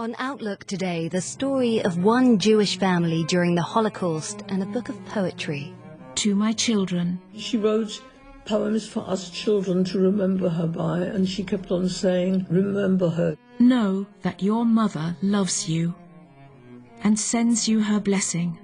On Outlook today, the story of one Jewish family during the Holocaust and a book of poetry. To my children. She wrote poems for us children to remember her by, and she kept on saying, remember her. Know that your mother loves you and sends you her blessing.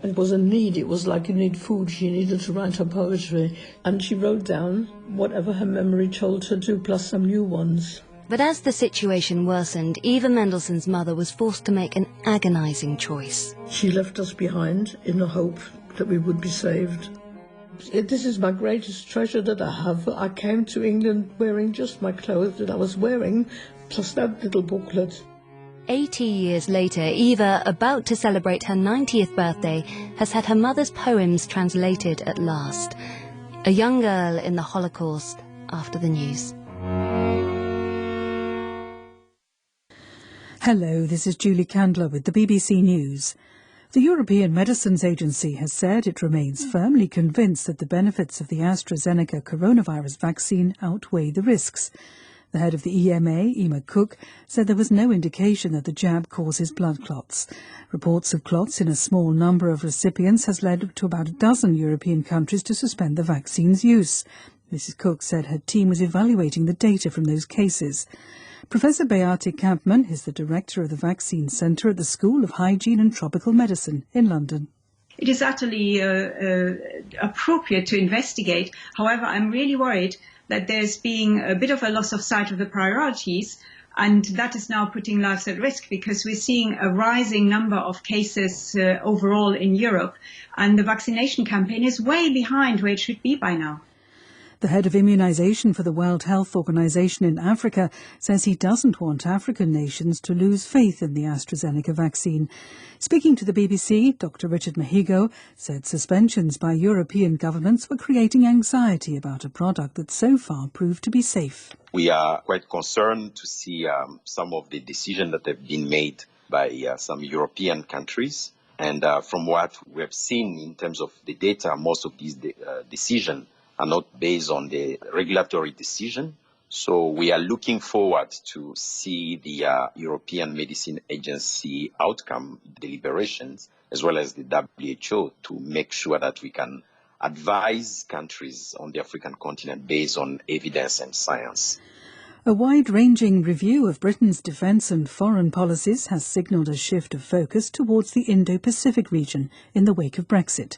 It was a need. It was like you need food. She needed to write her poetry. And she wrote down whatever her memory told her to, plus some new ones. But as the situation worsened, Eva Mendelssohn's mother was forced to make an agonizing choice. She left us behind in the hope that we would be saved. This is my greatest treasure that I have. I came to England wearing just my clothes that I was wearing, plus that little booklet. 80 years later, Eva, about to celebrate her 90th birthday, has had her mother's poems translated at last. A young girl in the Holocaust after the news. Hello, this is Julie Candler with the BBC News. The European Medicines Agency has said it remains firmly convinced that the benefits of the AstraZeneca coronavirus vaccine outweigh the risks. The head of the EMA, Emma Cook, said there was no indication that the jab causes blood clots. Reports of clots in a small number of recipients has led to about a dozen European countries to suspend the vaccine's use. Mrs. Cook said her team was evaluating the data from those cases. Professor Beate Kampmann is the director of the Vaccine Centre at the School of Hygiene and Tropical Medicine in London. It is utterly appropriate to investigate. However, I'm really worried that there's being a bit of a loss of sight of the priorities, and that is now putting lives at risk because we're seeing a rising number of cases overall in Europe, and the vaccination campaign is way behind where it should be by now. The head of immunisation for the World Health Organization in Africa says he doesn't want African nations to lose faith in the AstraZeneca vaccine. Speaking to the BBC, Dr. Richard Mahigo said suspensions by European governments were creating anxiety about a product that so far proved to be safe. We are quite concerned to see some of the decisions that have been made by some European countries. And from what we have seen in terms of the data, most of these decisions are not based on the regulatory decision. So we are looking forward to see the European Medicine Agency outcome deliberations, as well as the WHO, to make sure that we can advise countries on the African continent based on evidence and science. A wide-ranging review of Britain's defence and foreign policies has signalled a shift of focus towards the Indo-Pacific region in the wake of Brexit.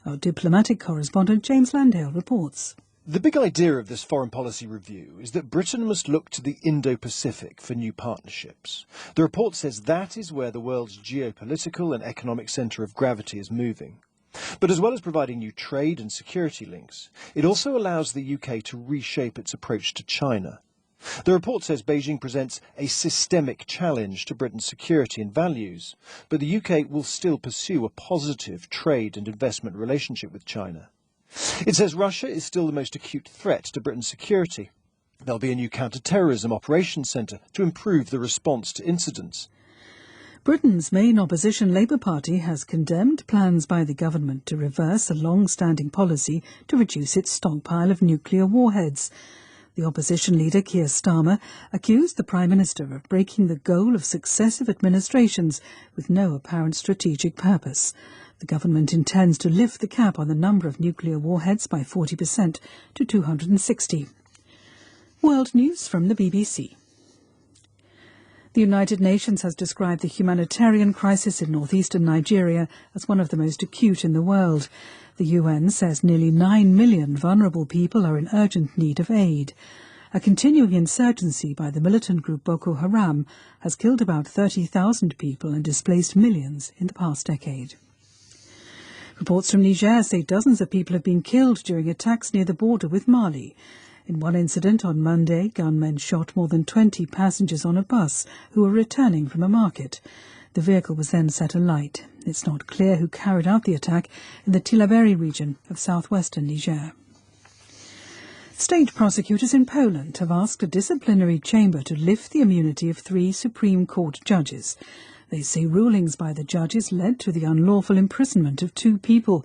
Our diplomatic correspondent James Landale reports. The big idea of this foreign policy review is that Britain must look to the Indo-Pacific for new partnerships. The report says that is where the world's geopolitical and economic centre of gravity is moving. But as well as providing new trade and security links, it also allows the UK to reshape its approach to China. The report says Beijing presents a systemic challenge to Britain's security and values, but the UK will still pursue a positive trade and investment relationship with China. It says Russia is still the most acute threat to Britain's security. There'll be a new counter-terrorism operations centre to improve the response to incidents. Britain's main opposition Labour Party has condemned plans by the government to reverse a long-standing policy to reduce its stockpile of nuclear warheads. The opposition leader, Keir Starmer, accused the Prime Minister of breaking the goal of successive administrations with no apparent strategic purpose. The government intends to lift the cap on the number of nuclear warheads by 40% to 260. World News from the BBC. The United Nations has described the humanitarian crisis in northeastern Nigeria as one of the most acute in the world. The UN says nearly 9 million vulnerable people are in urgent need of aid. A continuing insurgency by the militant group Boko Haram has killed about 30,000 people and displaced millions in the past decade. Reports from Niger say dozens of people have been killed during attacks near the border with Mali. In one incident on Monday, gunmen shot more than 20 passengers on a bus who were returning from a market. The vehicle was then set alight. It's not clear who carried out the attack in the Tillaberi region of southwestern Niger. State prosecutors in Poland have asked a disciplinary chamber to lift the immunity of 3 Supreme Court judges. They say rulings by the judges led to the unlawful imprisonment of 2 people.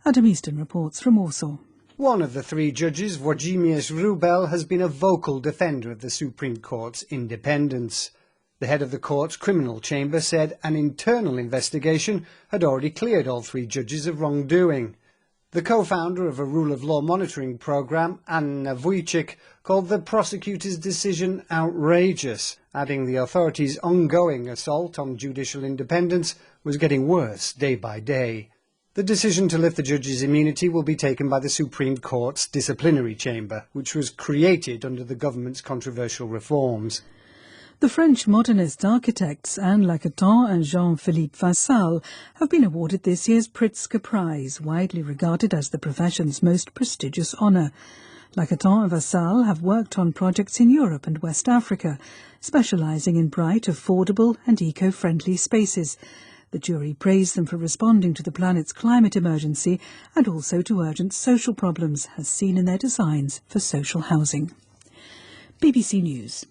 Adam Easton reports from Warsaw. One of the 3 judges, Włodzimierz Wróbel, has been a vocal defender of the Supreme Court's independence. The head of the court's criminal chamber said an internal investigation had already cleared all 3 judges of wrongdoing. The co-founder of a rule of law monitoring programme, Anna Vujicic, called the prosecutor's decision outrageous, adding the authorities' ongoing assault on judicial independence was getting worse day by day. The decision to lift the judge's immunity will be taken by the Supreme Court's disciplinary chamber, which was created under the government's controversial reforms. The French modernist architects Anne Lacaton and Jean-Philippe Vassal have been awarded this year's Pritzker Prize, widely regarded as the profession's most prestigious honour. Lacaton and Vassal have worked on projects in Europe and West Africa, specialising in bright, affordable and eco-friendly spaces. The jury praised them for responding to the planet's climate emergency and also to urgent social problems, as seen in their designs for social housing. BBC News.